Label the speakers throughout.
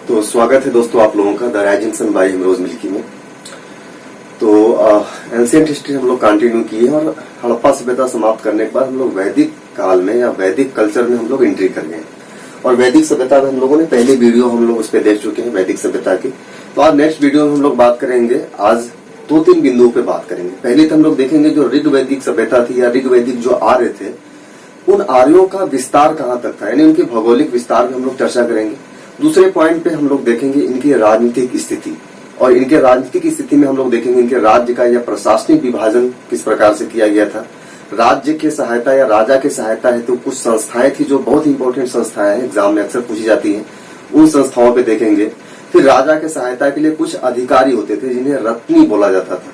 Speaker 1: तो स्वागत है दोस्तों आप लोगों का द राइजिंग सन बाय हिमरोज मिल्की में। तो एंशिएंट हिस्ट्री हम लोग कंटिन्यू किए और हड़प्पा सभ्यता समाप्त करने के बाद हम लोग वैदिक काल में या वैदिक कल्चर में हम लोग एंट्री कर गए और वैदिक सभ्यता में हम लोगों ने पहली वीडियो हम लोग उस पर देख चुके हैं वैदिक सभ्यता की। तो आज नेक्स्ट वीडियो में हम लोग बात करेंगे, आज 2-3 बिंदुओं पे बात करेंगे। पहले तो हम लोग देखेंगे जो ऋग वैदिक सभ्यता थी या ऋग वैदिक जो आर्य थे, उन आर्यों का विस्तार कहाँ तक था, यानी उनके भौगोलिक विस्तार पे हम लोग चर्चा करेंगे। दूसरे पॉइंट पे हम लोग देखेंगे इनकी राजनीतिक स्थिति, और इनके राजनीतिक स्थिति में हम लोग देखेंगे इनके राज्य का या प्रशासनिक विभाजन किस प्रकार से किया गया था। राज्य की सहायता या राजा की सहायता है तो कुछ संस्थाएं थी जो बहुत इंपॉर्टेंट संस्थाएं हैं, एग्जाम में अक्सर पूछी जाती हैं, उन संस्थाओं पे देखेंगे। फिर राजा के सहायता के लिए कुछ अधिकारी होते थे जिन्हें रत्नी बोला जाता था,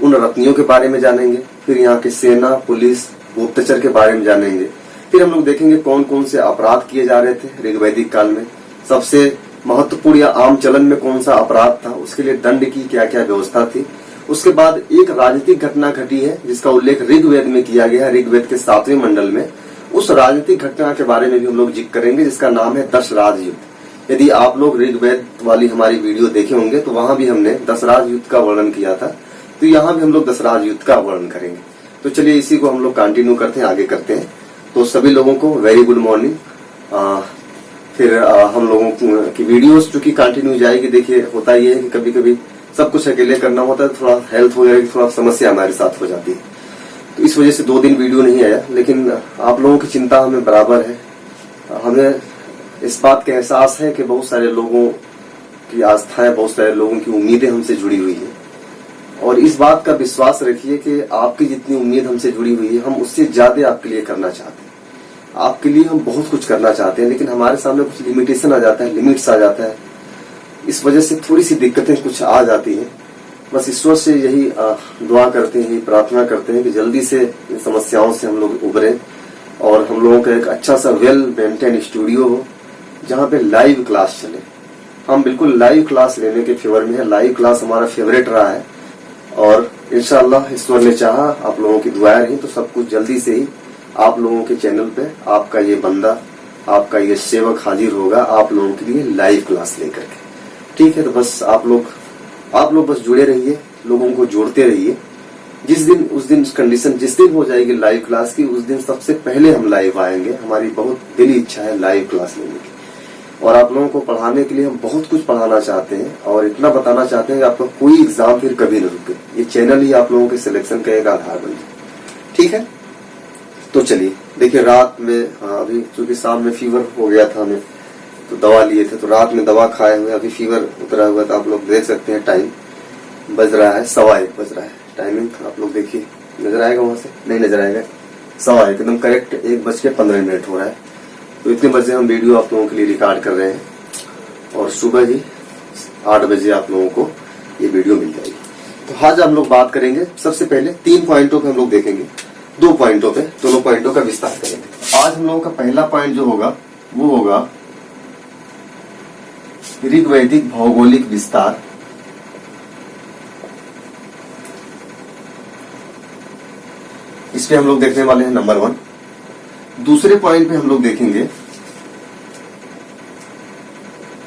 Speaker 1: उन रत्नियों के बारे में जानेंगे। फिर यहाँ की सेना, पुलिस, गुप्तचर के बारे में जानेंगे। फिर हम लोग देखेंगे कौन कौन से अपराध किए जा रहे थे ऋग वैदिक काल में, सबसे महत्वपूर्ण या आम चलन में कौन सा अपराध था, उसके लिए दंड की क्या क्या व्यवस्था थी। उसके बाद एक राजनीतिक घटना घटी है जिसका उल्लेख ऋग्वेद में किया गया है, ऋग्वेद के 7वें मंडल में। उस राजनीतिक घटना के बारे में भी हम लोग जिक्र करेंगे जिसका नाम है दशराज युद्ध। यदि आप लोग ऋग्वेद वाली हमारी वीडियो देखे होंगे तो वहां भी हमने दशराज युद्ध का वर्णन किया था, तो यहाँ भी हम लोग दशराज युद्ध का वर्णन करेंगे। तो चलिए इसी को हम लोग कंटिन्यू करते हैं, आगे करते हैं। तो सभी लोगों को वेरी गुड मॉर्निंग। फिर हम लोगों की वीडियोस जो कि कंटिन्यू जाएगी। देखिए होता ये है कि कभी कभी सब कुछ अकेले करना होता है, थोड़ा हेल्थ वगैरह की थोड़ा समस्या हमारे साथ हो जाती है, तो इस वजह से 2 दिन वीडियो नहीं आया। लेकिन आप लोगों की चिंता हमें बराबर है, हमें इस बात का एहसास है कि बहुत सारे लोगों की आस्थाएं, बहुत सारे लोगों की उम्मीदें हमसे जुड़ी हुई है, और इस बात का विश्वास रखिए कि आपकी जितनी उम्मीद हमसे जुड़ी हुई है, हम उससे ज्यादा आपके लिए करना चाहते हैं। आपके लिए हम बहुत कुछ करना चाहते हैं, लेकिन हमारे सामने कुछ लिमिटेशन आ जाता है, लिमिट्स आ जाता है। इस वजह से थोड़ी सी दिक्कतें कुछ आ जाती हैं। बस ईश्वर से यही दुआ करते हैं, प्रार्थना करते हैं कि जल्दी से इन समस्याओं से हम लोग उभरें और हम लोगों का एक अच्छा सा वेल मेंटेन स्टूडियो हो जहाँ पे लाइव क्लास चले। हम बिल्कुल लाइव क्लास लेने के फेवर में है, लाइव क्लास हमारा फेवरेट रहा है, और इंशाअल्लाह ईश्वर ने चाहा, आप लोगों की दुआएं रही तो सब कुछ जल्दी से ही आप लोगों के चैनल पे आपका ये बंदा, आपका ये सेवक हाजिर होगा आप लोगों के लिए लाइव क्लास लेकर के। ठीक है, तो बस आप लोग बस जुड़े रहिए, लोगों को जोड़ते रहिए। जिस दिन उस दिन कंडीशन जिस दिन हो जाएगी लाइव क्लास की, उस दिन सबसे पहले हम लाइव आएंगे। हमारी बहुत दिली इच्छा है लाइव क्लास लेने की, और आप लोगों को पढ़ाने के लिए हम बहुत कुछ पढ़ाना चाहते हैं और इतना बताना चाहते हैं कि आपका कोई एग्जाम फिर कभी न रुके। ये चैनल ही आप लोगों के सिलेक्शन का एक आधार बन जाए। ठीक है, तो चलिए देखिए रात में अभी चूंकि शाम में फीवर हो गया था हमें, तो दवा लिए थे, तो रात में दवा खाए हुए अभी फीवर उतरा हुआ था। आप लोग देख सकते हैं टाइम बज रहा है 1:15 बज रहा है। टाइमिंग आप लोग देखिए, नजर आएगा वहां से? नहीं नजर आएगा, 1:15 एकदम करेक्ट 1:15 हो रहा है। तो इतने बजे हम वीडियो आप लोगों के लिए रिकॉर्ड कर रहे हैं, और सुबह ही 8 बजे आप लोगों को ये वीडियो मिल जाएगी। तो आज हम लोग बात करेंगे सबसे पहले 3 पॉइंटों पे हम लोग देखेंगे, 2 पॉइंटों पे, दोनों पॉइंटों का विस्तार करेंगे। आज हम लोगों का पहला पॉइंट जो होगा वो होगा ऋग वैदिक भौगोलिक विस्तार। इस पे हम लोग देखने वाले हैं नंबर 1। दूसरे पॉइंट पे हम लोग देखेंगे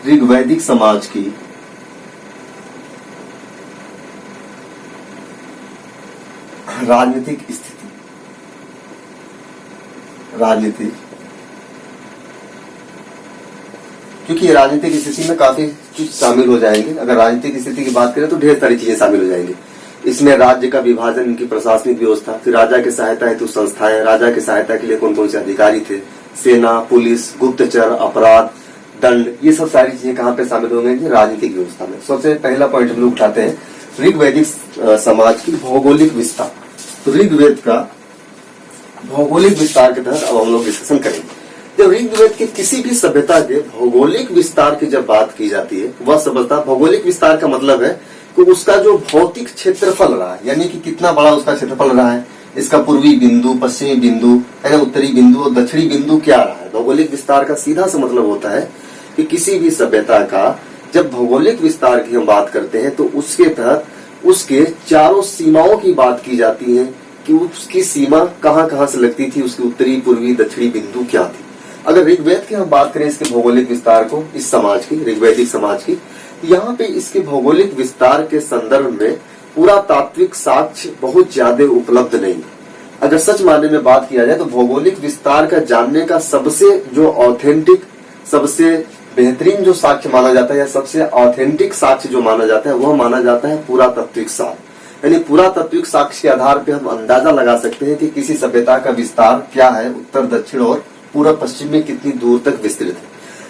Speaker 1: ऋग वैदिक समाज की राजनीतिक स्थिति। राजनीति, क्योंकि राजनीतिक स्थिति में काफी चीज शामिल हो जाएंगे। अगर राजनीतिक स्थिति की बात करें तो ढेर सारी चीजें शामिल हो जाएंगी। इसमें राज्य का विभाजन, इनकी प्रशासनिक व्यवस्था, फिर राजा की सहायता हेतु संस्थाएं, राजा की सहायता के लिए कौन कौन से अधिकारी थे, सेना, पुलिस, गुप्तचर, अपराध, दंड, ये सब सारी चीजें कहाँ पे शामिल होंगी? राजनीतिक व्यवस्था में। सबसे पहला पॉइंट हम लोग उठाते हैं ऋग वैदिक समाज की भौगोलिक विस्तार। तो ऋग्वेद का भौगोलिक विस्तार के तहत अब हम लोग डिस्कशन करेंगे। जब ऋग्वेद की किसी भी सभ्यता के भौगोलिक विस्तार की जब बात की जाती है, वह सभ्यता, भौगोलिक विस्तार का मतलब है कि उसका जो भौतिक क्षेत्रफल रहा है, यानी कि कितना बड़ा उसका क्षेत्रफल रहा है, इसका पूर्वी बिंदु, पश्चिमी बिंदु, है ना, उत्तरी बिंदु और दक्षिणी बिंदु क्या रहा है। भौगोलिक विस्तार का सीधा सा मतलब होता है कि किसी भी सभ्यता का जब भौगोलिक विस्तार की हम बात करते हैं तो उसके तहत उसके चारों सीमाओं की बात की जाती है कि उसकी सीमा कहाँ कहाँ से लगती थी, उसकी उत्तरी, पूर्वी, दक्षिणी बिंदु क्या थी। अगर ऋग्वेद की हम बात करें इसके भौगोलिक विस्तार को, इस समाज की, ऋग्वैदिक समाज की, यहाँ पे इसके भौगोलिक विस्तार के संदर्भ में पूरा तात्विक साक्ष्य बहुत ज्यादा उपलब्ध नहीं है। अगर सच मायने में बात किया जाए तो भौगोलिक विस्तार का जानने का सबसे जो ऑथेंटिक, सबसे बेहतरीन जो साक्ष्य माना जाता है या सबसे ऑथेंटिक साक्ष्य जो माना जाता है वह माना जाता है पुरातात्विक साक्ष्य। यानी पुरातात्विक साक्ष्य के आधार पर हम अंदाजा लगा सकते हैं कि किसी सभ्यता का विस्तार क्या है, उत्तर दक्षिण और पूर्व पश्चिम में कितनी दूर तक विस्तृत है।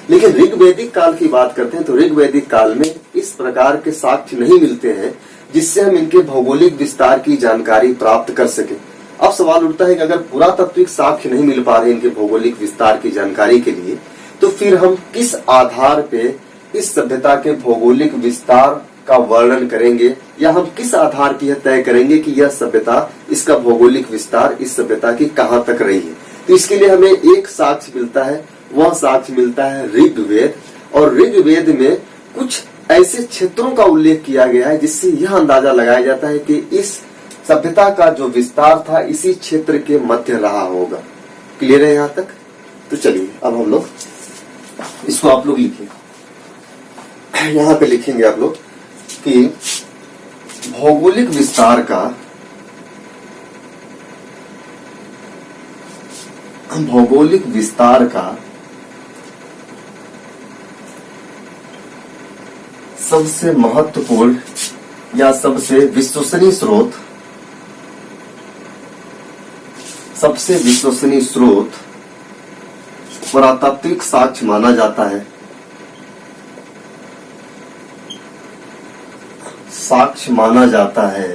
Speaker 1: लेकिन ऋग्वैदिक काल की बात करते हैं तो ऋग्वैदिक काल में इस प्रकार के साक्ष्य नहीं मिलते हैं जिससे हम इनके भौगोलिक विस्तार की जानकारी प्राप्त कर सके। अब सवाल उठता है कि अगर पुरातात्विक साक्ष्य नहीं मिल पा रहे इनके भौगोलिक विस्तार की जानकारी के लिए, तो फिर हम किस आधार पे इस सभ्यता के भौगोलिक विस्तार का वर्णन करेंगे या हम किस आधार की यह तय करेंगे कि यह सभ्यता, इसका भौगोलिक विस्तार इस सभ्यता की कहाँ तक रही है। तो इसके लिए हमें एक साक्ष्य मिलता है, वह साक्ष्य मिलता है ऋग्वेद। और ऋग्वेद में कुछ ऐसे क्षेत्रों का उल्लेख किया गया है जिससे यह अंदाजा लगाया जाता है कि इस सभ्यता का जो विस्तार था इसी क्षेत्र के मध्य रहा होगा। क्लियर है यहाँ तक? तो चलिए अब हम लोग इसको, आप लोग लिखिए, यहाँ पे लिखेंगे आप लोग कि भौगोलिक विस्तार का, भौगोलिक विस्तार का सबसे महत्वपूर्ण या सबसे विश्वसनीय स्रोत, सबसे विश्वसनीय स्रोत पुरातात्विक साक्ष्य माना जाता है। साक्ष्य माना जाता है,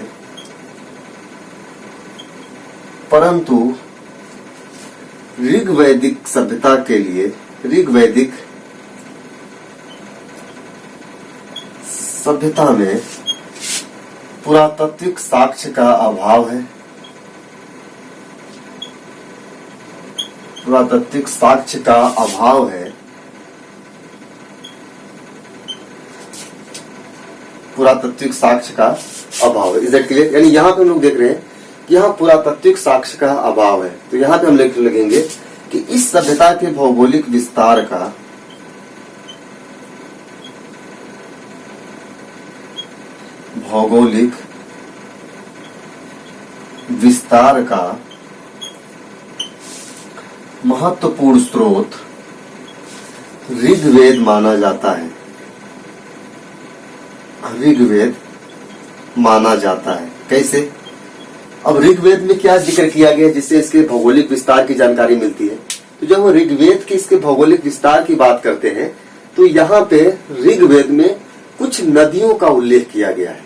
Speaker 1: परंतु ऋग्वैदिक सभ्यता के लिए, ऋग्वैदिक सभ्यता में पुरातात्विक साक्ष्य का अभाव है। पुरातात्विक साक्ष्य का अभाव है। पुरातात्विक साक्ष्य का अभाव है। Is that clear? यानी यहाँ पे हम लोग देख रहे हैं कि यहाँ पुरातात्विक साक्ष्य का अभाव है। तो यहाँ पे हम लिख लगेंगे कि इस सभ्यता के भौगोलिक विस्तार का, भौगोलिक विस्तार का महत्वपूर्ण स्रोत ऋग्वेद माना जाता है। ऋग्वेद माना जाता है। कैसे? अब ऋग्वेद में क्या जिक्र किया गया जिससे इसके भौगोलिक विस्तार की जानकारी मिलती है? तो जब हम ऋग्वेद के इसके भौगोलिक विस्तार की बात करते हैं तो यहाँ पे ऋग्वेद में कुछ नदियों का उल्लेख किया गया है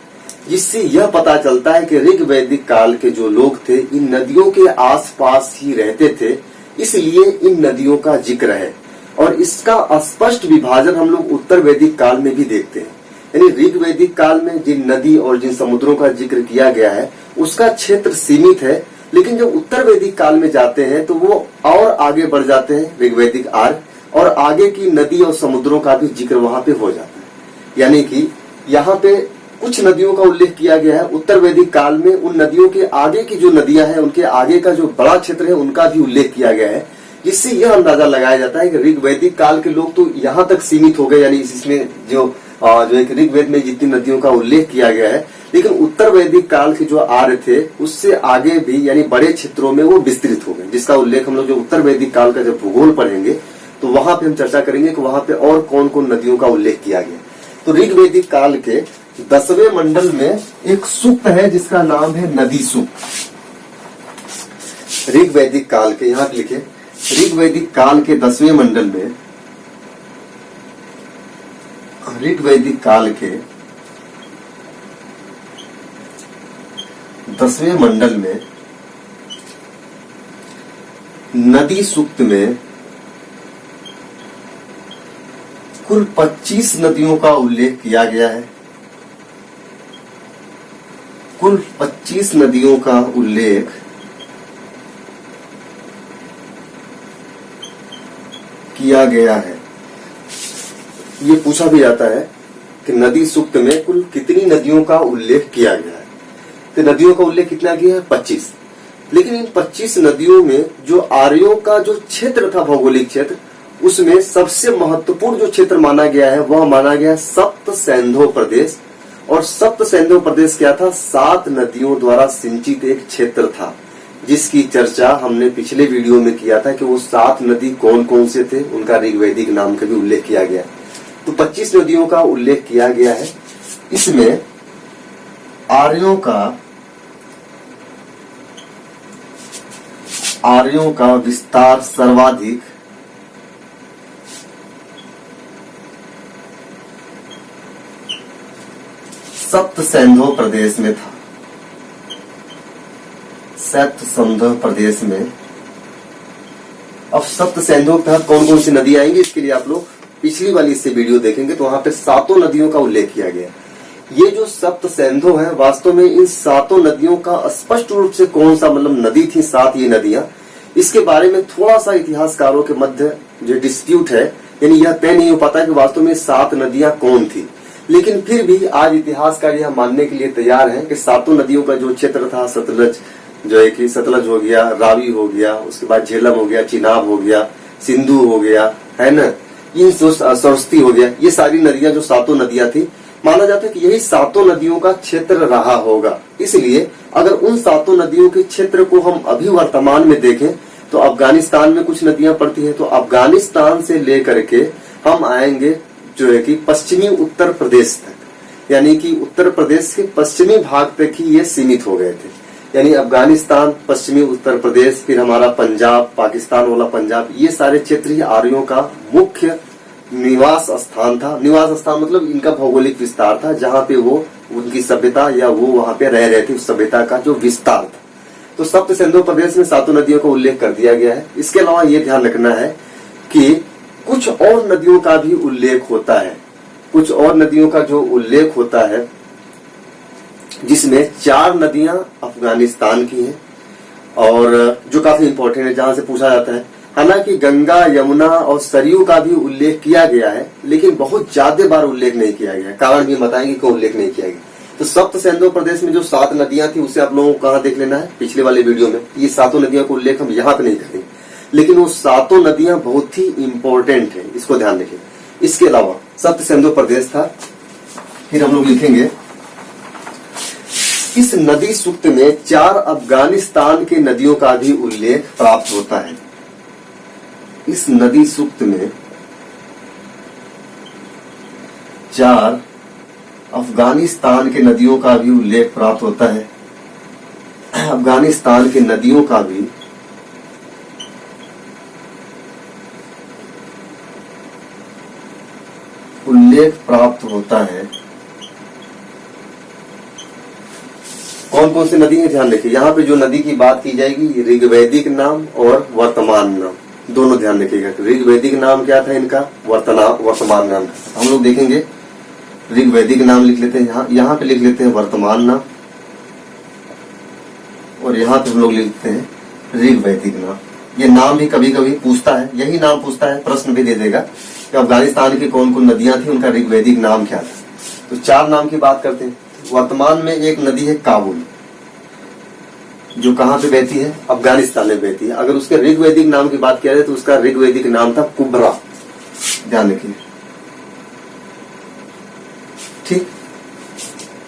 Speaker 1: जिससे यह पता चलता है कि ऋग्वैदिक काल के जो लोग थे इन नदियों के आसपास ही रहते थे, इसलिए इन नदियों का जिक्र है। और इसका स्पष्ट विभाजन हम लोग उत्तर वैदिक काल में भी देखते हैं। यानी ऋग्वैदिक काल में जिन नदी और जिन समुद्रों का जिक्र किया गया है उसका क्षेत्र सीमित है, लेकिन जब उत्तर वैदिक काल में जाते हैं तो वो और आगे बढ़ जाते हैं ऋग्वैदिक आर्य, और आगे की नदी और समुद्रों का भी जिक्र वहां पे हो जाता है। यानी कि यहाँ पे कुछ नदियों का उल्लेख किया गया है उत्तर वैदिक काल में, उन नदियों के आगे की जो नदियां हैं उनके आगे का जो बड़ा क्षेत्र है उनका भी उल्लेख किया गया है, जिससे यह अंदाजा लगाया जाता है कि ऋग्वैदिक काल के लोग तो यहाँ तक सीमित हो गए। यानी इसमें जो एक ऋग्वेद में जितनी नदियों का उल्लेख किया गया है, लेकिन उत्तर वैदिक काल के जो आर्य थे उससे आगे भी यानी बड़े क्षेत्रों में वो विस्तृत हो गए, जिसका उल्लेख हम लोग जो उत्तर वैदिक काल का जब भूगोल पढ़ेंगे तो वहां पे हम चर्चा करेंगे कि वहां पे और कौन कौन नदियों का उल्लेख किया गया। तो ऋग्वैदिक काल के 10वें मंडल में एक सूक्त है जिसका नाम है नदी सूक्त। ऋग्वैदिक काल के, यहां लिखे, ऋग्वैदिक काल के 10वें मंडल में, ऋग्वैदिक काल के 10वें मंडल में नदी सूक्त में कुल 25 नदियों का उल्लेख किया गया है। कुल 25 नदियों का उल्लेख किया गया है। ये पूछा भी जाता है कि नदी सूक्त में कुल कितनी नदियों का उल्लेख किया गया है। तो नदियों का उल्लेख कितना किया है? 25। लेकिन इन 25 नदियों में जो आर्यों का जो क्षेत्र था, भौगोलिक क्षेत्र, उसमें सबसे महत्वपूर्ण जो क्षेत्र माना गया है वह माना गया सप्त सिंधु प्रदेश। और सप्त सिंधु प्रदेश क्या था? 7 नदियों द्वारा सिंचित एक क्षेत्र था, जिसकी चर्चा हमने पिछले वीडियो में किया था कि वो 7 नदी कौन कौन से थे, उनका ऋग्वैदिक नाम का भी उल्लेख किया गया। तो 25 नदियों का उल्लेख किया गया है। इसमें आर्यों का विस्तार सर्वाधिक सप्त सिंधु प्रदेश में था। सप्त सिंधु प्रदेश में। अब सप्त सिंधु के तहत कौन कौन सी नदी आएंगी, इसके लिए आप लोग पिछली वाली इससे वीडियो देखेंगे तो वहां पे 7 नदियों का उल्लेख किया गया। ये जो सप्त सिंधु है, वास्तव में इन 7 नदियों का स्पष्ट रूप से कौन सा मतलब नदी थी 7 ये नदियां, इसके बारे में थोड़ा सा इतिहासकारों के मध्य जो डिस्प्यूट है, यानी यह तय नहीं हो पाता कि वास्तव में 7 नदियां कौन थी। लेकिन फिर भी आज इतिहासकार यह मानने के लिए तैयार हैं कि 7 नदियों का जो क्षेत्र था, सतलज जो है कि सतलज हो गया, रावी हो गया, उसके बाद झेलम हो गया, चिनाब हो गया, सिंधु हो गया, है ना, ये सरस्वती हो गया, ये सारी नदियां जो 7 नदियां थी, माना जाता है कि यही 7 नदियों का क्षेत्र रहा होगा। इसलिए अगर उन 7 नदियों के क्षेत्र को हम अभी वर्तमान में देखें तो अफगानिस्तान में कुछ नदियां पड़ती है, तो अफगानिस्तान से लेकर के हम आएंगे जो है कि पश्चिमी उत्तर प्रदेश तक, यानी कि उत्तर प्रदेश के पश्चिमी भाग तक ही ये सीमित हो गए थे। यानी अफगानिस्तान, पश्चिमी उत्तर प्रदेश, फिर हमारा पंजाब, पाकिस्तान वाला पंजाब, ये सारे क्षेत्र ही आर्यों का मुख्य निवास स्थान था। निवास स्थान मतलब इनका भौगोलिक विस्तार था, जहाँ पे वो उनकी सभ्यता या वो वहां पे रह रहे थे, उस सभ्यता का जो विस्तार था। तो सप्त सिंधु प्रदेश में 7 नदियों का उल्लेख कर दिया गया है। इसके अलावा ये ध्यान रखना है कि कुछ और नदियों का भी उल्लेख होता है। कुछ और नदियों का जो उल्लेख होता है, जिसमें 4 नदियां अफगानिस्तान की हैं और जो काफी इंपॉर्टेंट है, जहां से पूछा जाता है। हालांकि गंगा, यमुना और सरयू का भी उल्लेख किया गया है, लेकिन बहुत ज्यादा बार उल्लेख नहीं किया गया। कारण भी बताएंगे क्यों उल्लेख नहीं किया गया। तो सप्त सिंधु प्रदेश में जो 7 नदियां थी, उसे आप लोगों को कहां देख लेना है, पिछले वाले वीडियो में। ये 7 नदियों का उल्लेख हम यहाँ पे नहीं करेंगे, लेकिन वो 7 नदियां बहुत ही इंपॉर्टेंट है, इसको ध्यान रखें। इसके अलावा सप्त सिंधु प्रदेश था, फिर हम लोग लिखेंगे इस नदी सूक्त में 4 अफगानिस्तान के नदियों का भी उल्लेख प्राप्त होता है। इस नदी सूक्त में 4 अफगानिस्तान के नदियों का भी उल्लेख प्राप्त होता है। अफगानिस्तान के नदियों का भी उल्लेख प्राप्त होता है। कौन कौन सी नदी है ध्यान रखिए। यहाँ पे जो नदी की बात की जाएगी, ऋग्वैदिक नाम और वर्तमान नाम दोनों ध्यान रखिएगा। ऋग्वैदिक नाम क्या था इनका, वर्तमान नाम। हम लोग देखेंगे ऋग्वैदिक नाम लिख लेते हैं, यहाँ पे लिख लेते हैं वर्तमान नाम, और यहाँ पे हम लोग लिखते हैं ऋग्वैदिक नाम। ये नाम भी कभी कभी पूछता है, यही नाम पूछता है, प्रश्न भी दे देगा कि अफगानिस्तान की कौन कौन नदियां थी, उनका ऋग्वैदिक नाम क्या था। तो 4 नाम की बात करते हैं। वर्तमान में एक नदी है काबुल, जो कहां पे बहती है, अफगानिस्तान में बहती है। अगर उसके ऋग्वैदिक नाम की बात किया जाए तो उसका ऋग्वैदिक नाम था कुब्रा, ध्यान रखिए, ठीक।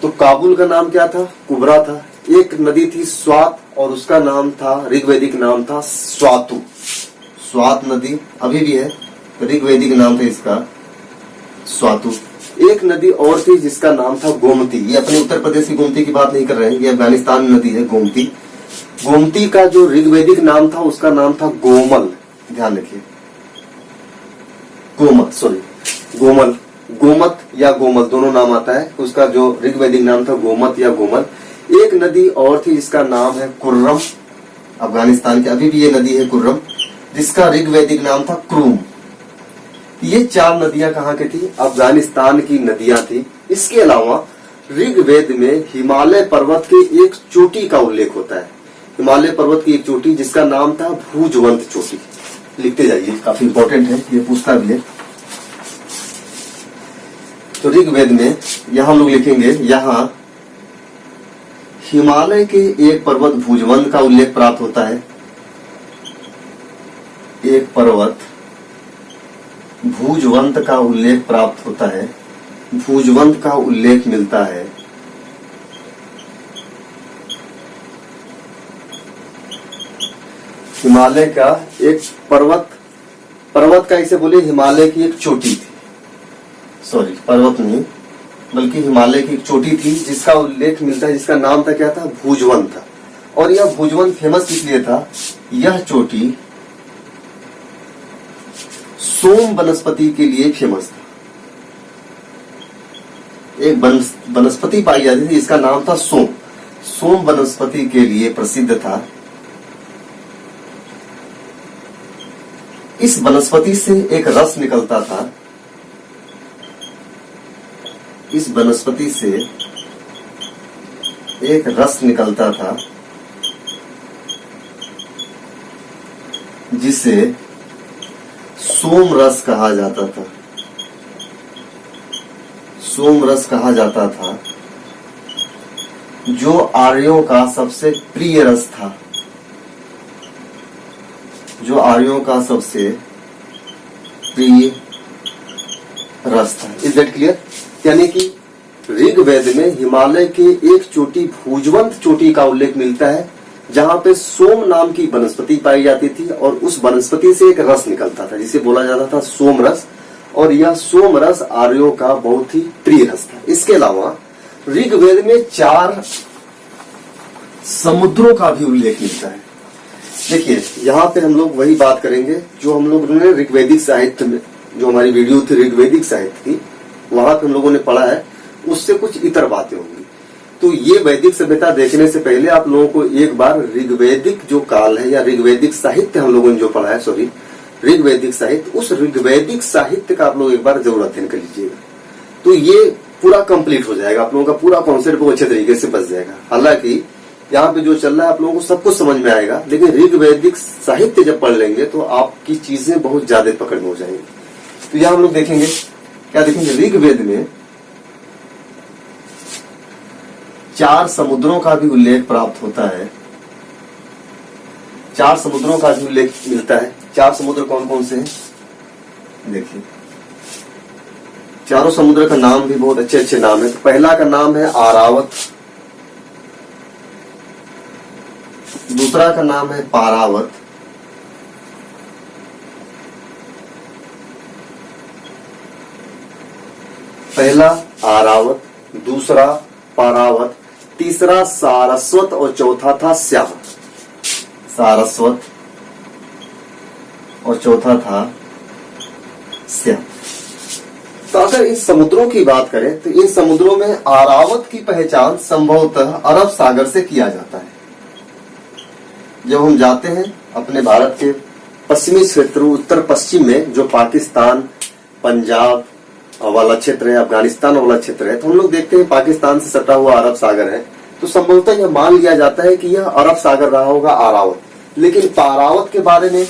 Speaker 1: तो काबुल का नाम क्या था, कुब्रा था। एक नदी थी स्वात, और उसका नाम था, ऋग्वैदिक नाम था स्वातु। स्वात नदी अभी भी है, ऋग्वैदिक नाम था इसका स्वातु। एक नदी और थी जिसका नाम था गोमती। ये अपने उत्तर प्रदेश की गोमती की बात नहीं कर रहे हैं, ये अफगानिस्तान नदी है गोमती। गोमती का जो ऋग्वैदिक नाम था उसका नाम था गोमल, ध्यान रखिए, गोमल, गोमत या गोमल दोनों नाम आता है। उसका जो ऋग्वैदिक नाम था गोमत या गोमल। एक नदी और थी जिसका नाम है कुर्रम, अफगानिस्तान की अभी भी ये नदी है कुर्रम, जिसका ऋग्वैदिक नाम था क्रूम। ये 4 नदियां कहाँ की थी, अफगानिस्तान की नदियां थी। इसके अलावा ऋग्वेद में हिमालय पर्वत के एक चोटी का उल्लेख होता है। हिमालय पर्वत की एक चोटी जिसका नाम था भूजवंत चोटी। लिखते जाइए, काफी इंपॉर्टेंट है, ये पूछता भी है। तो ऋग्वेद में यहां हम लोग लिखेंगे, यहाँ हिमालय के एक पर्वत भुजवंत का उल्लेख प्राप्त होता है। एक पर्वत भुजवंत का उल्लेख प्राप्त होता है, भुजवंत का उल्लेख मिलता है। हिमालय का एक पर्वत का इसे बोले हिमालय की एक चोटी थी, सॉरी पर्वत नहीं बल्कि हिमालय की एक चोटी थी जिसका उल्लेख मिलता है, जिसका नाम था क्या था, भुजवंत था। और यह भुजवंत फेमस किस लिए था, यह चोटी सोम वनस्पति के लिए फेमस था। एक वनस्पति पाई जाती थी जिसका नाम था सोम, सोम वनस्पति के लिए प्रसिद्ध था। इस वनस्पति से एक रस निकलता था, इस वनस्पति से एक रस निकलता था जिसे सोम रस कहा जाता था, सोम रस कहा जाता था, जो आर्यों का सबसे प्रिय रस था, जो आर्यों का सबसे प्रिय रस था। Is that clear? यानी कि ऋग्वेद में हिमालय के एक चोटी भुजवंत चोटी का उल्लेख मिलता है जहां पे सोम नाम की वनस्पति पाई जाती थी और उस वनस्पति से एक रस निकलता था जिसे बोला जाता था सोम रस, और यह सोम रस आर्यों का बहुत ही प्रिय रस था। इसके अलावा ऋग्वेद में 4 समुद्रों का भी उल्लेख मिलता है। देखिए यहाँ पे हम लोग वही बात करेंगे जो हम लोग ने ऋग्वेदिक साहित्य में, जो हमारी वीडियो थी ऋग्वेदिक साहित्य की, वहां पे हम लोगों ने पढ़ा है, उससे कुछ इतर बातें होंगी। तो ये वैदिक सभ्यता देखने से पहले आप लोगों को एक बार ऋग्वेदिक जो काल है या ऋग्वेदिक साहित्य हम लोगों ने जो पढ़ा है, सॉरी ऋग्वेदिक साहित्य, उस ऋग्वेदिक साहित्य का आप लोग एक बार जरूर अध्ययन कर लीजिएगा। तो ये पूरा कंप्लीट हो जाएगा, आप लोगों का पूरा कॉन्सेप्ट बहुत अच्छे तरीके से बच जाएगा। हालांकि यहाँ पे जो चल रहा है आप लोगों को सब कुछ समझ में आएगा, लेकिन ऋग्वेदिक साहित्य जब पढ़ लेंगे तो आपकी चीजें बहुत ज्यादा पकड़ में हो जाएंगी। तो यहाँ हम लोग देखेंगे, क्या देखेंगे, ऋग्वेद में 4 समुद्रों का भी उल्लेख प्राप्त होता है, 4 समुद्रों का भी उल्लेख मिलता है। 4 समुद्र कौन कौन से हैं देखिए, चारों समुद्र का नाम भी बहुत अच्छे अच्छे नाम है। तो पहला का नाम है आरावत, दूसरा का नाम है पारावत, पहला आरावत, दूसरा पारावत, तीसरा सारस्वत और चौथा था श्याम। सारस्वत और चौथा था श्याम। तो अगर इन समुद्रों की बात करें तो इन समुद्रों में आरावत की पहचान संभवतः अरब सागर से किया जाता है। जब हम जाते हैं अपने भारत के पश्चिमी क्षेत्र, उत्तर पश्चिम में जो पाकिस्तान, पंजाब वाला क्षेत्र है, अफगानिस्तान वाला क्षेत्र है, तो हम लोग देखते हैं पाकिस्तान से सटा हुआ अरब सागर है। तो संभवतः यह मान लिया जाता है कि यह अरब सागर रहा होगा आरावत। लेकिन पारावत के बारे में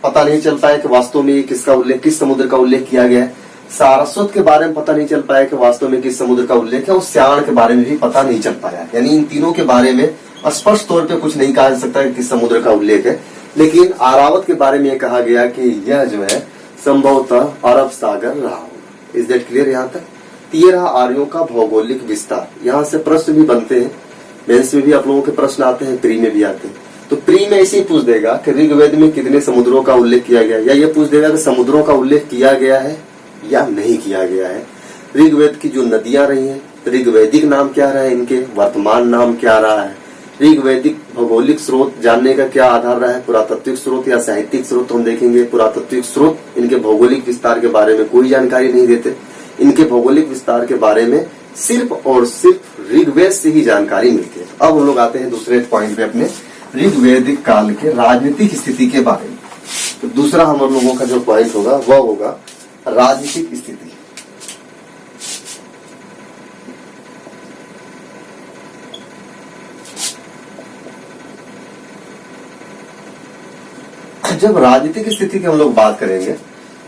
Speaker 1: पता नहीं चल पाया कि वास्तव में किसका उल्लेख, किस समुद्र का उल्लेख किया गया है। सारस्वत के बारे में पता नहीं चल पाया कि वास्तव में किस समुद्र का उल्लेख है, और श्याण के बारे में भी पता नहीं चल पाया। यानी इन तीनों के बारे में स्पष्ट तौर पे कुछ नहीं कहा जा सकता कि किस समुद्र का उल्लेख है। लेकिन आरावत के बारे में यह कहा गया कि यह जो है संभवतः अरब सागर रहा होगा। Is that clear? यहाँ तक ये रहा आर्यों का भौगोलिक विस्तार। यहाँ से प्रश्न भी बनते हैं, मेंस में भी आप लोगों के प्रश्न आते हैं, प्री में भी आते हैं। तो प्री में ऐसे ही पूछ देगा कि ऋग्वेद में कितने समुद्रों का उल्लेख किया गया, या ये पूछ देगा कि समुद्रों का उल्लेख किया गया है या नहीं किया गया है। ऋग्वेद की जो नदियां रही हैं, ऋग्वेदिक नाम क्या रहा है, इनके वर्तमान नाम क्या रहा है, ऋग्वेदिक भौगोलिक स्रोत जानने का क्या आधार रहा है, पुरातात्विक स्रोत या साहित्यिक स्रोत हम देखेंगे। पुरातात्विक स्रोत इनके भौगोलिक विस्तार के बारे में कोई जानकारी नहीं देते, इनके भौगोलिक विस्तार के बारे में सिर्फ और सिर्फ ऋग्वेद से ही जानकारी मिलती है। अब हम लोग आते हैं दूसरे पॉइंट पे अपने, ऋग्वेदिक काल के राजनीतिक स्थिति के बारे में। तो दूसरा हम लोगों का जो पॉइंट होगा वह होगा राजनीतिक स्थिति। जब राजनीतिक स्थिति की हम लोग बात करेंगे,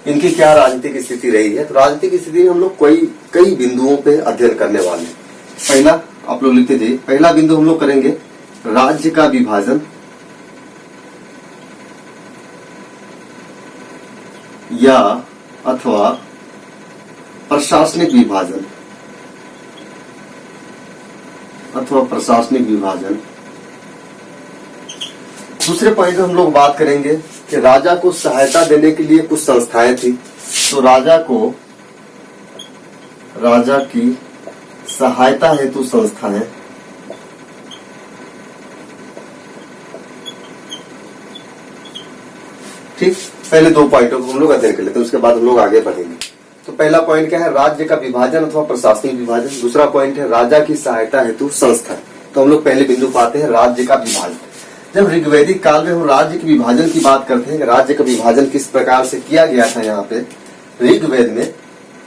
Speaker 1: इनकी क्या राजनीतिक स्थिति रही है, तो राजनीतिक स्थिति में हम लोग कई बिंदुओं पे अध्ययन करने वाले हैं। पहला, आप लोग लिखते थे। पहला बिंदु हम लोग करेंगे राज्य का विभाजन या अथवा प्रशासनिक विभाजन अथवा प्रशासनिक विभाजन। दूसरे पॉइंट में हम लोग बात करेंगे कि राजा को सहायता देने के लिए कुछ संस्थाएं थी, तो राजा की सहायता हेतु संस्थाएं ठीक। पहले दो पॉइंटों को हम लोग अध्ययन कर लेते हैं, उसके बाद हम लोग आगे बढ़ेंगे। तो पहला पॉइंट क्या है, राज्य का विभाजन अथवा प्रशासनिक विभाजन। दूसरा पॉइंट है राजा की सहायता हेतु संस्था। तो हम लोग पहले बिंदु पाते हैं राज्य का विभाजन। जब ऋग्वैदिक काल में हम राज्य के विभाजन की बात करते हैं कि राज्य का विभाजन किस प्रकार से किया गया था यहाँ पे ऋग्वेद में,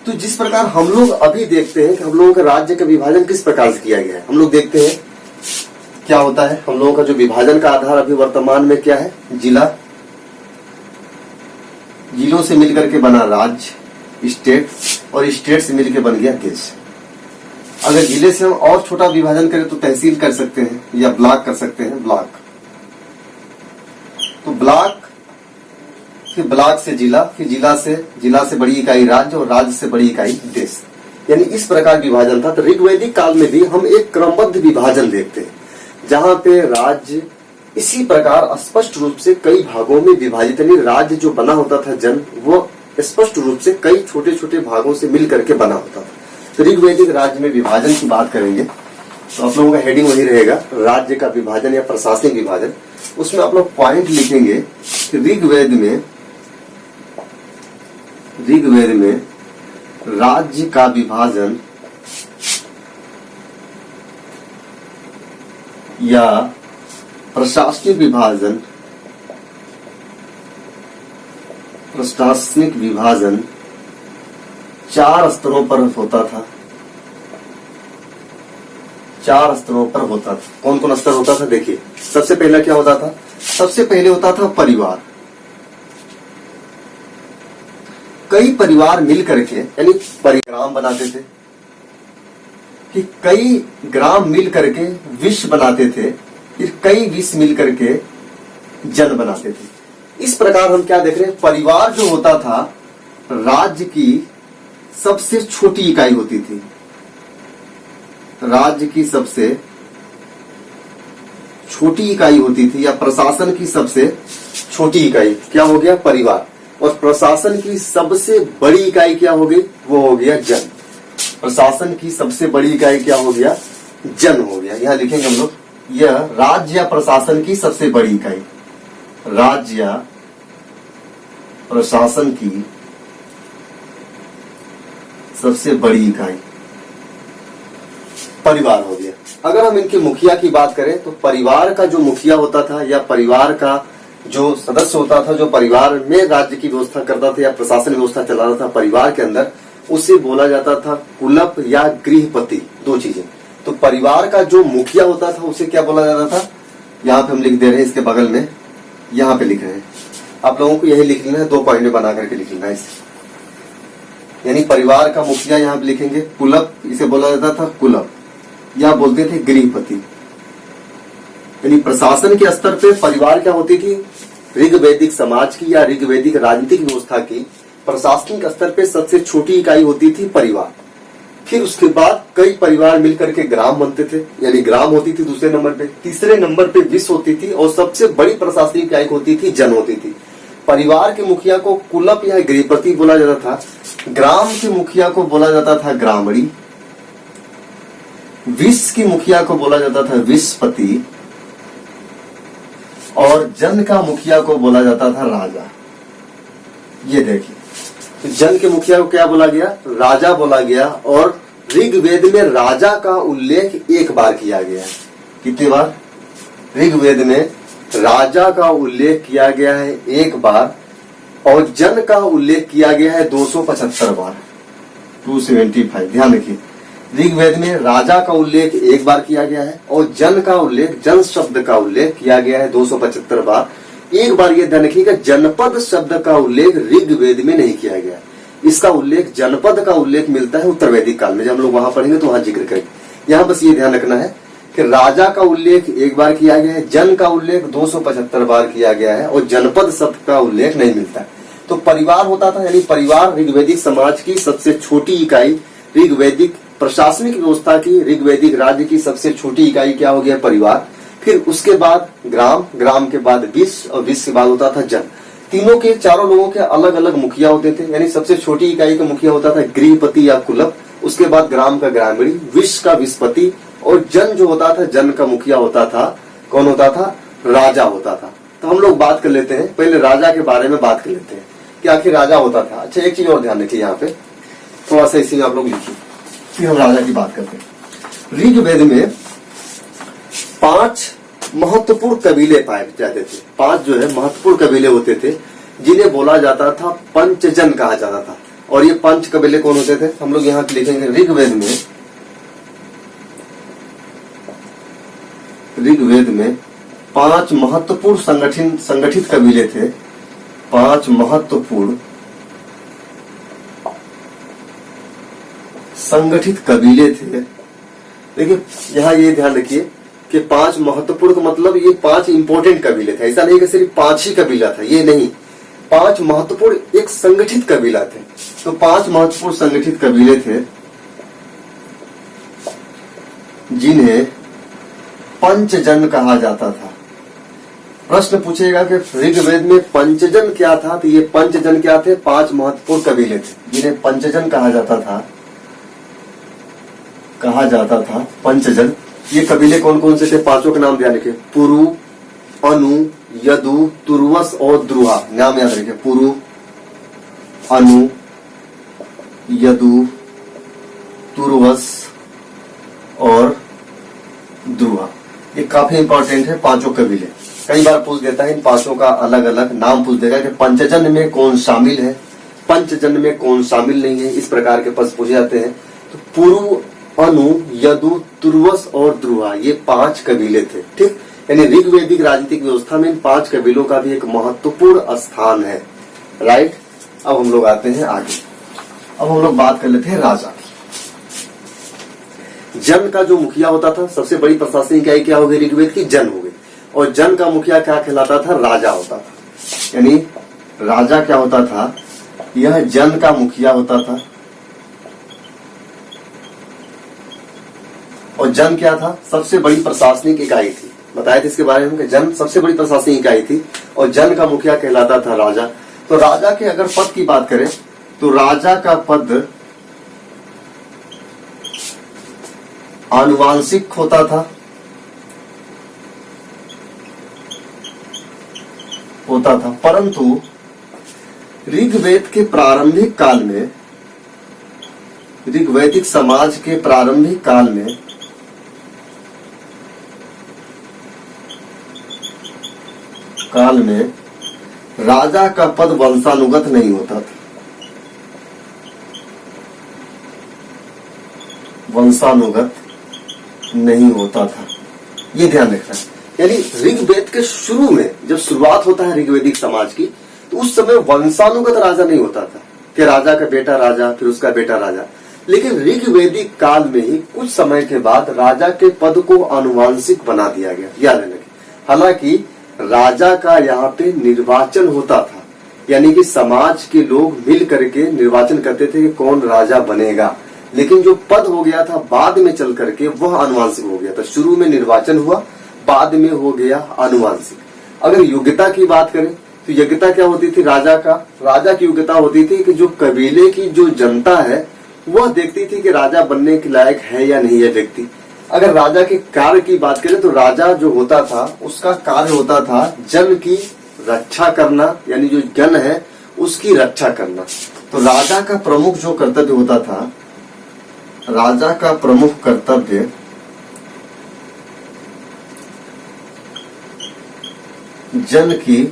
Speaker 1: तो जिस प्रकार हम लोग अभी देखते हैं कि हम लोगों का राज्य का विभाजन किस प्रकार से किया गया है, हम लोग देखते हैं क्या होता है। हम लोगों का जो विभाजन का आधार अभी वर्तमान में क्या है, जिला, जिलों से मिलकर के बना राज्य, स्टेट, और स्टेट से मिलकर बन गया देश। अगर जिले से हम और छोटा विभाजन करें तो तहसील कर सकते हैं या ब्लॉक कर सकते हैं, ब्लॉक। तो ब्लॉक, फिर ब्लॉक से जिला, फिर जिला से बड़ी इकाई राज्य, और राज्य से बड़ी इकाई देश, यानी इस प्रकार विभाजन था। तो ऋग्वैदिक काल में भी हम एक क्रमबद्ध विभाजन देखते हैं जहां पे राज्य इसी प्रकार स्पष्ट रूप से कई भागों में विभाजित, यानी राज्य जो बना होता था जन, वो स्पष्ट रूप से कई छोटे छोटे भागों से मिल करके बना होता था। तो ऋग्वैदिक राज्य में विभाजन की बात करेंगे तो आप लोगों का हेडिंग वही रहेगा, राज्य का विभाजन या प्रशासनिक विभाजन। उसमें आप लोग पॉइंट लिखेंगे कि ऋग्वेद में राज्य का विभाजन या प्रशासनिक विभाजन 4 स्तरों पर होता था। 4 स्तरों पर होता था। कौन कौन स्तर होता था देखिए। सबसे पहला क्या होता था, सबसे पहले होता था परिवार। कई परिवार मिल करके, यानी परिग्राम बनाते थे कि कई ग्राम मिल करके विश्व बनाते थे, फिर कई विश्व मिल करके जन बनाते थे। इस प्रकार हम क्या देख रहे हैं, परिवार जो होता था राज्य की सबसे छोटी इकाई होती थी। राज्य की सबसे छोटी इकाई होती थी, या प्रशासन की सबसे छोटी इकाई क्या हो गया, परिवार। और प्रशासन की सबसे बड़ी इकाई क्या हो गई, वो हो गया जन। प्रशासन की सबसे बड़ी इकाई क्या हो गया, जन हो गया। यहां लिखेंगे हम लोग, यह राज्य या प्रशासन की सबसे बड़ी इकाई, राज्य या प्रशासन की सबसे बड़ी इकाई परिवार हो गया। अगर हम इनके मुखिया की बात करें तो परिवार का जो मुखिया होता था या परिवार का जो सदस्य होता था, जो परिवार में राज्य की व्यवस्था करता था या प्रशासन व्यवस्था चला रहा था परिवार के अंदर, उसे बोला जाता था कुलप या गृहपति। 2 चीजें। तो परिवार का जो मुखिया होता था उसे क्या बोला जाता था, यहाँ पे हम लिख दे रहे हैं, इसके बगल में यहाँ पे लिख रहे हैं। आप लोगों को यही लिख लेना है, 2 पॉइंट में बना करके लिख लेना है इसे। यानी परिवार का मुखिया यहाँ पे लिखेंगे कुलप, इसे बोला जाता था कुलप, या बोलते थे गृहपति। यानी प्रशासन के स्तर पे परिवार क्या होती थी, ऋग्वैदिक समाज की या ऋग्वैदिक राजनीतिक व्यवस्था की प्रशासनिक स्तर पे सबसे छोटी इकाई होती थी परिवार। फिर उसके बाद कई परिवार मिलकर के ग्राम बनते थे, यानी ग्राम होती थी दूसरे नंबर पे। तीसरे नंबर पे विश्व होती थी, और सबसे बड़ी प्रशासनिक इकाई होती थी जन होती थी। परिवार के मुखिया को कुलप या गृहपति बोला जाता था, ग्राम के मुखिया को बोला जाता था ग्रामणी, विश्व के मुखिया को बोला जाता था विश्वपति, और जन का मुखिया को बोला जाता था राजा। ये देखिए, तो जन के मुखिया को क्या बोला गया, राजा बोला गया। और ऋग्वेद में राजा का उल्लेख एक बार किया गया है। कितनी बार, ऋग्वेद में राजा का उल्लेख किया गया है एक बार, और जन का उल्लेख किया गया है 275 बार, 275। ध्यान रखिए, ऋग्वेद में राजा का उल्लेख एक बार किया गया है, और जन का उल्लेख, जन शब्द का उल्लेख किया गया है 275 बार। एक बार ये ध्यान रखिएगा, जनपद शब्द का उल्लेख ऋग्वेद में नहीं किया गया। इसका उल्लेख, जनपद का उल्लेख मिलता है उत्तर वैदिक काल में। जब हम लोग वहां पढ़ेंगे तो वहां जिक्र करेंगे। यहाँ बस ये ध्यान रखना है कि राजा का उल्लेख एक बार किया गया है, जन का उल्लेख 275 बार किया गया है और जनपद शब्द का उल्लेख नहीं मिलता है। तो परिवार होता था, यानी परिवार ऋग्वैदिक समाज की सबसे छोटी इकाई, ऋग्वैदिक प्रशासनिक व्यवस्था की, ऋग्वैदिक राज्य की सबसे छोटी इकाई क्या हो गया, परिवार। फिर उसके बाद ग्राम, ग्राम के बाद विश्व और विश्व के बाद होता था जन। तीनों के, चारों लोगों के अलग अलग मुखिया होते थे, यानी सबसे छोटी इकाई का मुखिया होता था गृहपति या कुलप, उसके बाद ग्राम का ग्रामीण, विश्व का विश्वपति और जन जो होता था, जन का मुखिया होता था, कौन होता था, राजा होता था। तो हम लोग बात कर लेते हैं, पहले राजा के बारे में बात कर लेते हैं कि आखिर राजा होता था। अच्छा, एक चीज और ध्यान रखिए, यहाँ पे थोड़ा सा इसी में आप लोग लिखिए, फिर हम राजा की बात करते हैं। ऋग्वेद में 5 महत्वपूर्ण कबीले पाए जाते थे। 5 जो है महत्वपूर्ण कबीले होते थे, जिन्हें बोला जाता था पंचजन कहा जाता था। और ये 5 कबीले कौन होते थे, हम लोग यहाँ लिखेंगे। ऋग्वेद में 5 महत्वपूर्ण संगठित कबीले थे। 5 महत्वपूर्ण संगठित कबीले थे। देखिए यहाँ ये ध्यान रखिए कि 5 महत्वपूर्ण का मतलब ये 5 इंपॉर्टेंट कबीले थे। ऐसा नहीं कि सिर्फ 5 ही कबीला था, ये नहीं, 5 महत्वपूर्ण एक संगठित कबीला थे। तो 5 महत्वपूर्ण संगठित कबीले थे जिन्हें पंचजन कहा जाता था। प्रश्न पूछेगा कि ऋग्वेद में पंचजन क्या था, तो ये पंचजन क्या थे, 5 महत्वपूर्ण कबीले थे जिन्हें पंचजन कहा जाता था। पंचजन। ये कबीले कौन कौन से थे, 5 के नाम ध्यान रखिए। पुरु, अनु, यदु, तुर्वस और द्रुहा। नाम याद रखिए, पुरु, अनु, यदु, तुर्वस और द्रुहा। ये काफी इंपॉर्टेंट है, 5 कबीले। कई बार पूछ देता है इन 5 का अलग अलग नाम पूछ देगा कि पंचजन में कौन शामिल है, पंचजन में कौन शामिल नहीं है, इस प्रकार के प्रश्न पूछे जाते हैं। तो पुरु, अनु, यदु, तुर्वस और द्रुहा, ये 5 कबीले थे। ठीक, यानी ऋग्वैदिक राजनीतिक व्यवस्था में इन 5 कबीलों का भी एक महत्वपूर्ण स्थान है। राइट, अब हम लोग आते हैं आगे। अब हम लोग बात कर लेते हैं राजा। जन का जो मुखिया होता था, सबसे बड़ी प्रशासनिक इकाई क्या हो गई ऋग्वेद की, जन हो गई। और जन का मुखिया क्या कहलाता था, राजा होता था। यानी राजा क्या होता था, यह जन का मुखिया होता था। और जन क्या था, सबसे बड़ी प्रशासनिक इकाई थी। बताया था इसके बारे में कि जन सबसे बड़ी प्रशासनिक इकाई थी और जन का मुखिया कहलाता था राजा। तो राजा के अगर पद की बात करें तो राजा का पद आनुवांशिक होता था, परंतु ऋग्वेद के प्रारंभिक काल में, ऋग्वैदिक समाज के प्रारंभिक काल में राजा का पद वंशानुगत नहीं होता था। वंशानुगत नहीं होता था, ये ध्यान रखना है। यानी ऋग्वेद के शुरू में जब शुरुआत होता है ऋग्वैदिक समाज की, तो उस समय वंशानुगत राजा नहीं होता था कि राजा का बेटा राजा, फिर उसका बेटा राजा। लेकिन ऋग्वैदिक काल में ही कुछ समय के बाद राजा के पद को आनुवांशिक बना दिया गया, याद रखना। हालांकि राजा का यहाँ पे निर्वाचन होता था, यानी कि समाज के लोग मिल करके निर्वाचन करते थे कि कौन राजा बनेगा। लेकिन जो पद हो गया था बाद में चल करके वह आनुवांशिक हो गया था। शुरू में निर्वाचन हुआ, बाद में हो गया आनुवांशिक। अगर योग्यता की बात करें तो योग्यता क्या होती थी, राजा की योग्यता होती थी कि जो कबीले की जो जनता है वह देखती थी कि राजा बनने के लायक है या नहीं है व्यक्ति। अगर राजा के कार्य की बात करें तो राजा जो होता था उसका कार्य होता था जन की रक्षा करना, यानी जो जन है उसकी रक्षा करना। तो राजा का प्रमुख जो कर्तव्य होता था, राजा का प्रमुख कर्तव्य जन की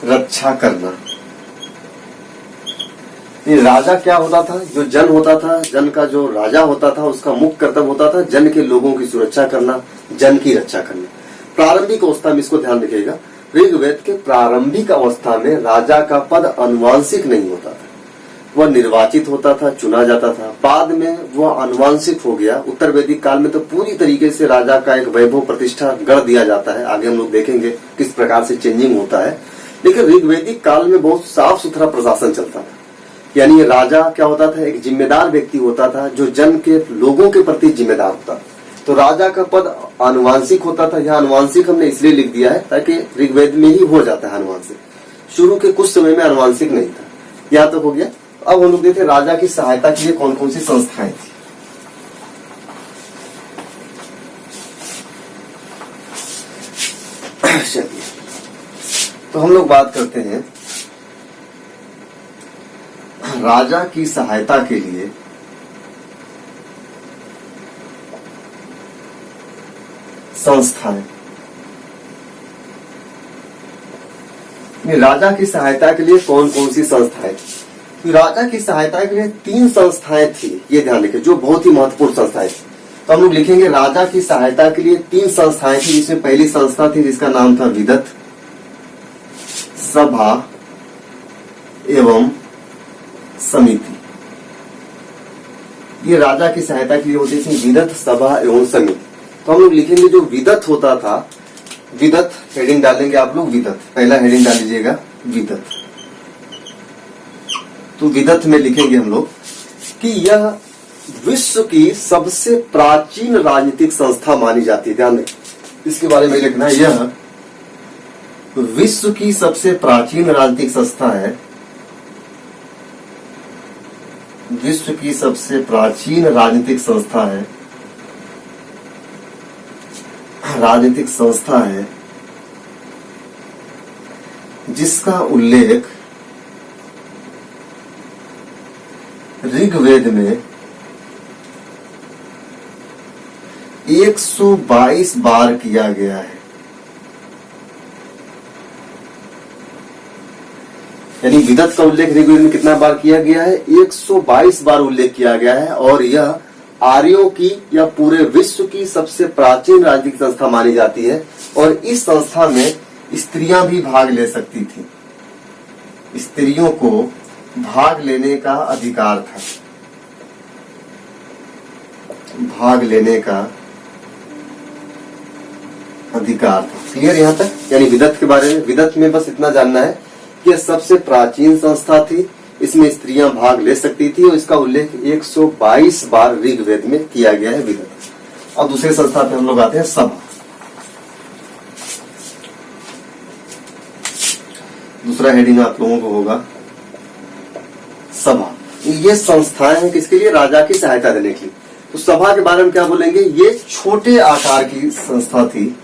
Speaker 1: रक्षा करना। ये राजा क्या होता था, जो जन होता था, जन का जो राजा होता था उसका मुख्य कर्तव्य होता था जन के लोगों की सुरक्षा करना, जन की रक्षा करना। प्रारंभिक अवस्था में इसको ध्यान रखिएगा, ऋग्वेद के प्रारंभिक अवस्था में राजा का पद आनुवांशिक नहीं होता था। वह निर्वाचित होता था, चुना जाता था। बाद में वह आनुवांशिक हो गया। उत्तर वैदिक काल में तो पूरी तरीके से राजा का एक वैभव प्रतिष्ठा गढ़ दिया जाता है। आगे हम लोग देखेंगे किस प्रकार से चेंजिंग होता है। लेकिन ऋग्वैदिक काल में बहुत साफ सुथरा प्रशासन चलता था। यानी राजा क्या होता था, एक जिम्मेदार व्यक्ति होता था जो जन के लोगों के प्रति जिम्मेदार होता। तो राजा का पद आनुवांशिक होता था। यह आनुवांशिक हमने इसलिए लिख दिया है ताकि ऋग्वेद में ही हो जाता है आनुवांशिक। शुरू के कुछ समय में आनुवांशिक नहीं था। यहाँ तक हो गया। अब हम लोग देखते हैं राजा की सहायता के लिए कौन कौन सी संस्थाएं थी। चलिए, तो हम लोग बात करते हैं राजा की सहायता के लिए संस्थाएं। राजा की सहायता के लिए कौन कौन सी संस्थाएं थी? राजा की सहायता के लिए 3 संस्थाएं थी, ये ध्यान रखें, जो बहुत ही महत्वपूर्ण संस्थाएं थी। तो हम लोग लिखेंगे राजा की सहायता के लिए 3 संस्थाएं थी, जिसमें पहली संस्था थी जिसका नाम था विदत, सभा एवं समिति। ये राजा की सहायता के लिए होती थी, विदत, सभा एवं समिति। तो हम लोग लिखेंगे जो विदत होता था, विदत हेडिंग डालेंगे आप लोग, विदत पहला हेडिंग डाल लीजिएगा, विदत। तो विदत में लिखेंगे हम लोग कि यह विश्व की सबसे प्राचीन राजनीतिक संस्था मानी जाती है। ध्यान दें, इसके बारे में लिखना है, यह विश्व की सबसे प्राचीन राजनीतिक संस्था है, विश्व की सबसे प्राचीन राजनीतिक संस्था है, राजनीतिक संस्था है जिसका उल्लेख ऋग्वेद में 122 बार किया गया है। यानी विदत का उल्लेख ऋग्वेद में कितना बार किया गया है? 122 बार उल्लेख किया गया है। और यह आर्यों की या पूरे विश्व की सबसे प्राचीन राजनीतिक संस्था मानी जाती है। और इस संस्था में स्त्रियां भी भाग ले सकती थी, स्त्रियों को भाग लेने का अधिकार था, भाग लेने का अधिकार था। क्लियर यहाँ तक? यानी विदत के बारे में, विदत में बस इतना जानना है कि यह सबसे प्राचीन संस्था थी, इसमें स्त्रियां भाग ले सकती थी और इसका उल्लेख 122 बार ऋग्वेद में किया गया है, विदत। और दूसरे संस्था पे हम लोग आते हैं, सभा। दूसरा हेडिंग आप लोगों को होगा सभा। ये संस्थाएं हैं किसके लिए? राजा की सहायता देने के लिए। तो सभा के बारे में क्या बोलेंगे? ये छोटे आकार की संस्था थी,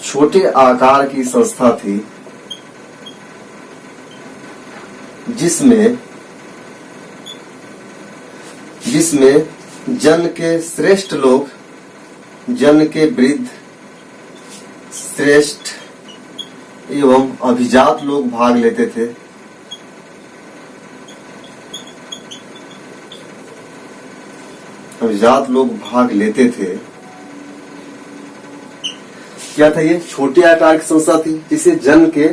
Speaker 1: छोटे आकार की संस्था थी जिसमें जन के श्रेष्ठ लोग, जन के वृद्ध, श्रेष्ठ एवं अभिजात लोग भाग लेते थे। अभिजात लोग भाग लेते थे। क्या था ये? छोटे आकार की संस्था थी जिसे जन के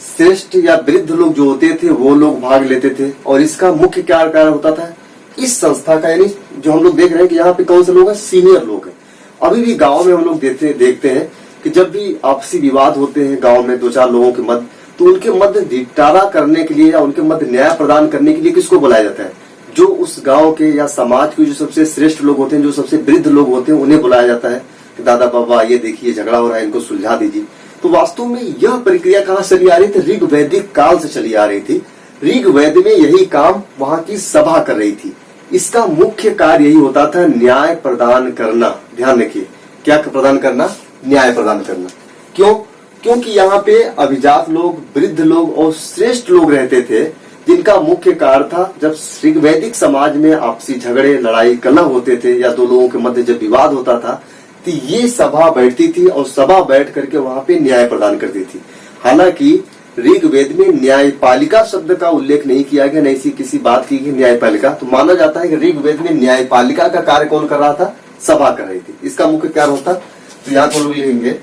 Speaker 1: श्रेष्ठ या वृद्ध लोग जो होते थे वो लोग भाग लेते थे। और इसका मुख्य क्या कार्य होता था? इस संस्था का, यानी जो हम लोग देख रहे हैं कि यहाँ पे कौन से लोग हैं? सीनियर लोग हैं। अभी भी गांव में हम लोग देखते हैं कि जब भी आपसी विवाद होते हैं गांव में 2-4 लोगों के मध्य, तो उनके मध्य निपटारा करने के लिए या उनके मध्य न्याय प्रदान करने के लिए किसको बुलाया जाता है? जो उस गांव के या समाज के जो सबसे श्रेष्ठ लोग होते हैं, जो सबसे वृद्ध लोग होते हैं, उन्हें बुलाया जाता है कि दादा बाबा ये देखिए झगड़ा हो रहा है, इनको सुलझा दीजिए। तो वास्तव में यह प्रक्रिया कहाँ चली आ रही थी? ऋग्वैदिक काल से चली आ रही थी। ऋग्वेद में यही काम वहां की सभा कर रही थी। इसका मुख्य कार्य यही होता था, न्याय प्रदान करना। ध्यान रखिए, क्या प्रदान करना? न्याय प्रदान करना। क्यों? क्योंकि यहाँ पे अभिजात लोग, वृद्ध लोग और श्रेष्ठ लोग रहते थे, जिनका मुख्य कार्य था जब ऋग्वैदिक समाज में आपसी झगड़े, लड़ाई, कलह होते थे या 2 लोगों के मध्य जब विवाद होता था, तो ये सभा बैठती थी और सभा बैठ करके वहां पे न्याय प्रदान करती थी। हालांकि ऋग्वेद में न्यायपालिका शब्द का उल्लेख नहीं किया गया, नहीं सी किसी बात की गई न्यायपालिका। तो माना जाता है कि ऋग्वेद में न्यायपालिका का कार्य कौन कर रहा था? सभा कर रही थी। इसका मुख्य कार्य होता, तो यहाँ पर लिखेंगे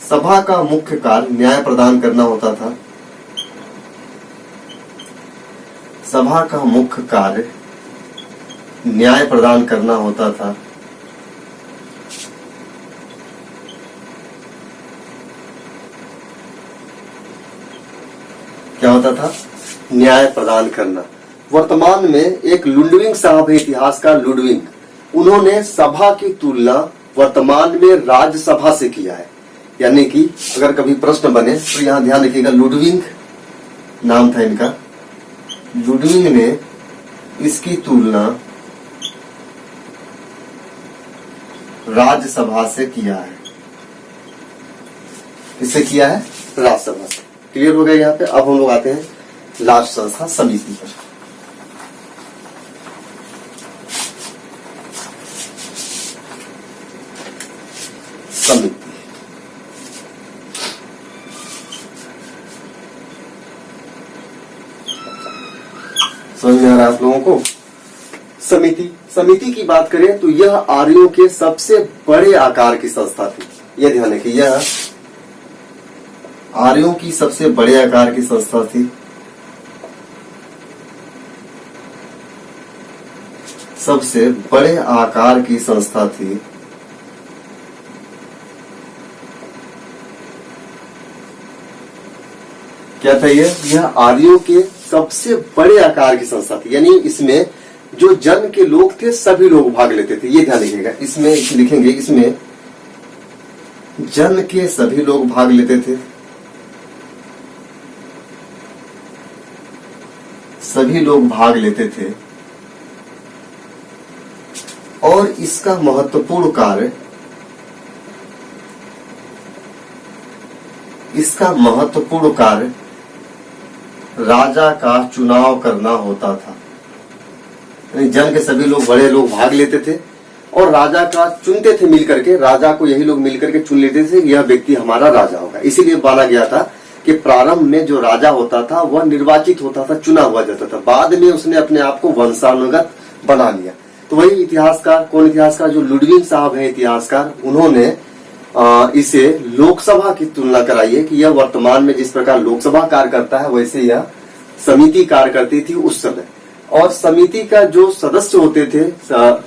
Speaker 1: सभा का मुख्य कार्य न्याय प्रदान करना होता था। सभा का मुख्य कार्य न्याय प्रदान करना होता था। क्या होता था? न्याय प्रदान करना। वर्तमान में एक लुडविंग साहब है, इतिहासकार लुडविंग, उन्होंने सभा की तुलना वर्तमान में राज्यसभा से किया है। यानी कि अगर कभी प्रश्न बने तो यहां ध्यान रखिएगा, लुडविंग नाम था इनका, लुडविंग ने इसकी तुलना राज्यसभा से किया है। किससे किया है? राज्यसभा से। क्लियर हो गया यहाँ पे। अब हम लोग आते हैं लास्ट संस्था समिति पर। समिति समझ में आ रहा है आप लोगों को? समिति की बात करें तो यह आर्यों के सबसे बड़े आकार की संस्था थी। यह ध्यान रखिए, यह आर्यों की सबसे बड़े आकार की संस्था थी। सबसे बड़े आकार की संस्था थी। क्या था यह आर्यों के सबसे बड़े आकार की संस्था थी। यानी इसमें जो जन के लोग थे सभी लोग भाग लेते थे। ये ध्यान रखिएगा, इसमें लिखेंगे, इसमें जन के सभी लोग भाग लेते थे। सभी लोग भाग लेते थे और इसका महत्वपूर्ण कार्य, राजा का चुनाव करना होता था। जन के सभी लोग, बड़े लोग भाग लेते थे और राजा का चुनते थे मिलकर के। राजा को यही लोग मिलकर के चुन लेते थे, यह व्यक्ति हमारा राजा होगा। इसीलिए माना गया था कि प्रारंभ में जो राजा होता था वह निर्वाचित होता था, चुना हुआ जाता था। बाद में उसने अपने आप को वंशानुगत बना लिया। तो वही इतिहासकार, कौन इतिहासकार? जो लुडविंग साहब है इतिहासकार, उन्होंने इसे लोकसभा की तुलना कराई है कि यह वर्तमान में जिस प्रकार लोकसभा कार्य करता है वैसे यह समिति कार्य करती थी उस समय। और समिति का जो सदस्य होते थे,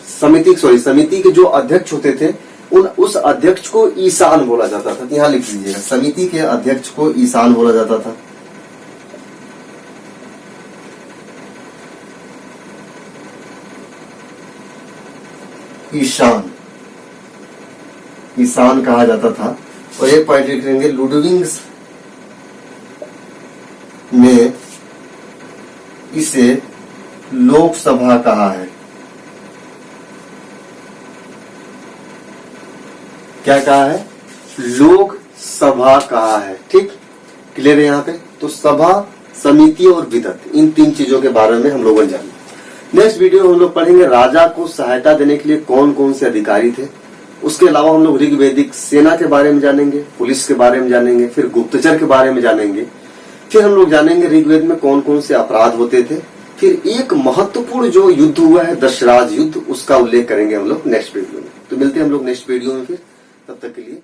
Speaker 1: समिति के जो अध्यक्ष होते थे, उस अध्यक्ष को ईशान बोला जाता था। यहां लिख लीजिएगा, समिति के अध्यक्ष को ईशान बोला जाता था। ईशान कहा जाता था। और एक पॉइंट लिख लेंगे, लुडविंग ने इसे लोकसभा कहा है। क्या कहा है? लोकसभा कहा है। ठीक, क्लियर है यहाँ पे? तो सभा, समिति और विदत, इन तीन चीजों के बारे में हम लोगों ने जाना। नेक्स्ट वीडियो में हम लोग पढ़ेंगे राजा को सहायता देने के लिए कौन कौन से अधिकारी थे। उसके अलावा हम लोग ऋग्वैदिक सेना के बारे में जानेंगे, पुलिस के बारे में जानेंगे, फिर गुप्तचर के बारे में जानेंगे। फिर हम लोग जानेंगे ऋग्वेद में कौन कौन से अपराध होते थे। फिर एक महत्वपूर्ण जो युद्ध हुआ है दशराज युद्ध, उसका उल्लेख करेंगे हम लोग नेक्स्ट वीडियो में। तो मिलते हैं हम लोग नेक्स्ट वीडियो में फिर, तब तक के लिए।